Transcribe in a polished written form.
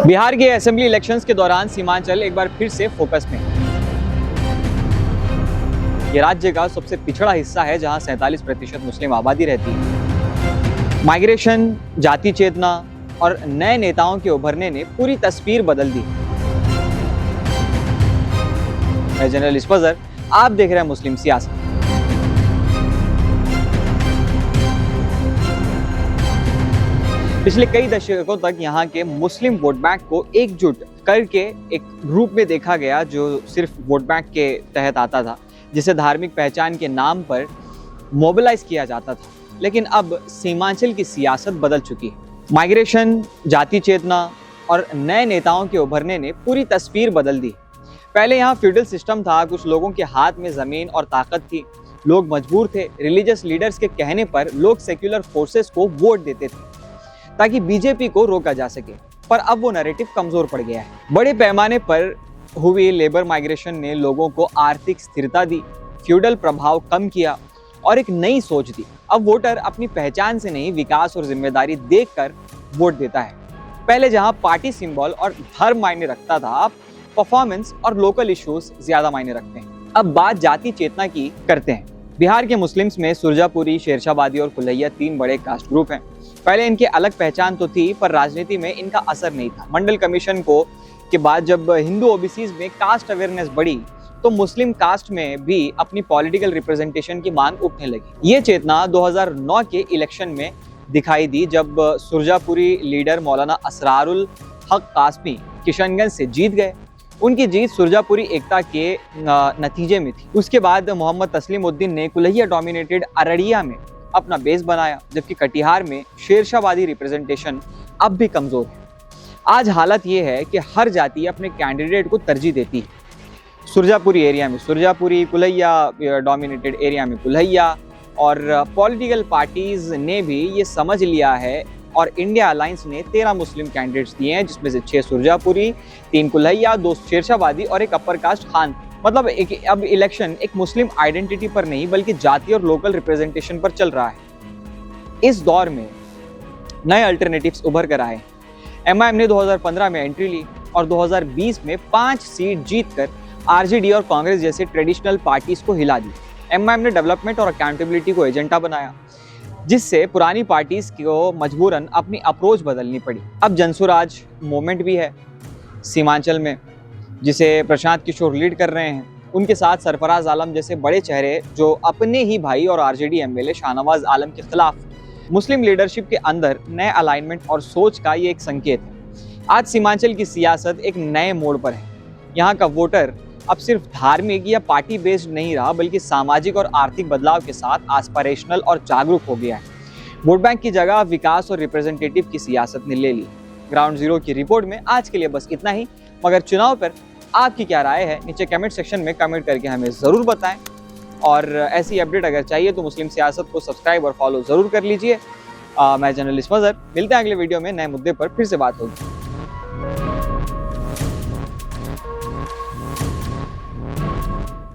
बिहार के assembly elections के दौरान सीमांचल एक बार फिर से फोकस में। ये राज्य का सबसे पिछड़ा हिस्सा है जहां 47% मुस्लिम आबादी रहती है। माइग्रेशन, जाति चेतना और नए नेताओं के उभरने ने पूरी तस्वीर बदल दी। मैं जनरल इसफजर, आप देख रहे हैं मुस्लिम सियासत। पिछले कई दशकों तक यहाँ के मुस्लिम वोट बैंक को एकजुट करके एक रूप में देखा गया जो सिर्फ वोट बैंक के तहत आता था, जिसे धार्मिक पहचान के नाम पर मोबिलाइज किया जाता था। लेकिन अब सीमांचल की सियासत बदल चुकी है। माइग्रेशन, जाति चेतना और नए नेताओं के उभरने ने पूरी तस्वीर बदल दी। पहले यहाँ फ्यूडल सिस्टम था, कुछ लोगों के हाथ में जमीन और ताकत थी, लोग मजबूर थे। रिलीजियस लीडर्स के कहने पर लोग सेक्युलर फोर्सेस को वोट देते थे ताकि बीजेपी को रोका जा सके। पर अब वो नैरेटिव कमजोर पड़ गया है। बड़े पैमाने पर हुई लेबर माइग्रेशन ने लोगों को आर्थिक स्थिरता दी, फ्यूडल प्रभाव कम किया और एक नई सोच दी। अब वोटर अपनी पहचान से नहीं, विकास और जिम्मेदारी देखकर वोट देता है। पहले जहां पार्टी सिंबल और धर्म मायने रखता था, अब परफॉर्मेंस और लोकल इश्यूज ज्यादा मायने रखते हैं। अब बात जाति चेतना की करते हैं। बिहार के मुस्लिम्स में सुरजापुरी, शेरशाहबादी और कुल्हैया 3 बड़े कास्ट ग्रुप हैं। पहले इनकी अलग पहचान तो थी, पर राजनीति में इनका असर नहीं था। मंडल कमीशन के बाद जब हिंदू ओबीसीज में कास्ट अवेयरनेस बढ़ी, तो मुस्लिम कास्ट में भी अपनी पॉलिटिकल रिप्रेजेंटेशन की मांग उठने लगी। ये चेतना 2009 के इलेक्शन में दिखाई दी, जब सुरजापुरी लीडर मौलाना असरारुल हक कासमी किशनगंज से जीत गए। उनकी जीत सुरजापुरी एकता के नतीजे में थी। उसके बाद मोहम्मद तस्लीमुद्दीन ने कुल्हैया डोमिनेटेड अररिया में अपना बेस बनाया, जबकि कटिहार में शेरशाहबादी रिप्रेजेंटेशन अब भी कमजोर है। आज हालत ये है कि हर जाति अपने कैंडिडेट को तरजीह देती है। सुरजापुरी एरिया में सुरजापुरी, कुल्हैया डोमिनेटेड एरिया में कुल्हैया, और पॉलिटिकल पार्टीज ने भी ये समझ लिया है और इंडिया अलायंस ने 13 मुस्लिम कैंडिडेट्स दिए हैं, जिसमें से 6 सुरजापुरी, 3 कुल्हैया, 2 शेरशाहबादी और एक अपर कास्ट खान। मतलब अब इलेक्शन एक मुस्लिम आइडेंटिटी पर नहीं बल्कि जाति और लोकल रिप्रेजेंटेशन पर चल रहा है। इस दौर में नए अल्टरनेटिव्स उभर कर आए। एमआईएम ने 2015 में एंट्री ली और 2020 में 5 सीट जीतकर आरजेडी और कांग्रेस जैसे ट्रेडिशनल पार्टीज को हिला दी। एमआईएम ने डेवलपमेंट और अकाउंटेबिलिटी को एजेंडा बनाया, जिससे पुरानी पार्टीज को मजबूरन अपनी अप्रोच बदलनी पड़ी। अब जनसुराज मूवमेंट भी है सीमांचल में, जिसे प्रशांत किशोर लीड कर रहे हैं। उनके साथ सरफराज आलम जैसे बड़े चेहरे जो अपने ही भाई और आरजेडी एमएलए शाहनवाज आलम के खिलाफ। मुस्लिम लीडरशिप के अंदर नए अलाइनमेंट और सोच का ये एक संकेत है। आज सीमांचल की सियासत एक नए मोड़ पर है। यहाँ का वोटर अब सिर्फ धार्मिक या पार्टी बेस्ड नहीं रहा, बल्कि सामाजिक और आर्थिक बदलाव के साथ एस्पिरेशनल और जागरूक हो गया है। वोट बैंक की जगह विकास और रिप्रेजेंटेटिव की सियासत ने ले ली। ग्राउंड जीरो की रिपोर्ट में आज के लिए बस इतना ही, मगर चुनाव पर आपकी क्या राय है नीचे कमेंट सेक्शन में कमेंट करके हमें ज़रूर बताएं। और ऐसी अपडेट अगर चाहिए तो मुस्लिम सियासत को सब्सक्राइब और फॉलो ज़रूर कर लीजिए। मैं जनरल इसफजर, मिलते हैं अगले वीडियो में नए मुद्दे पर, फिर से बात होगी।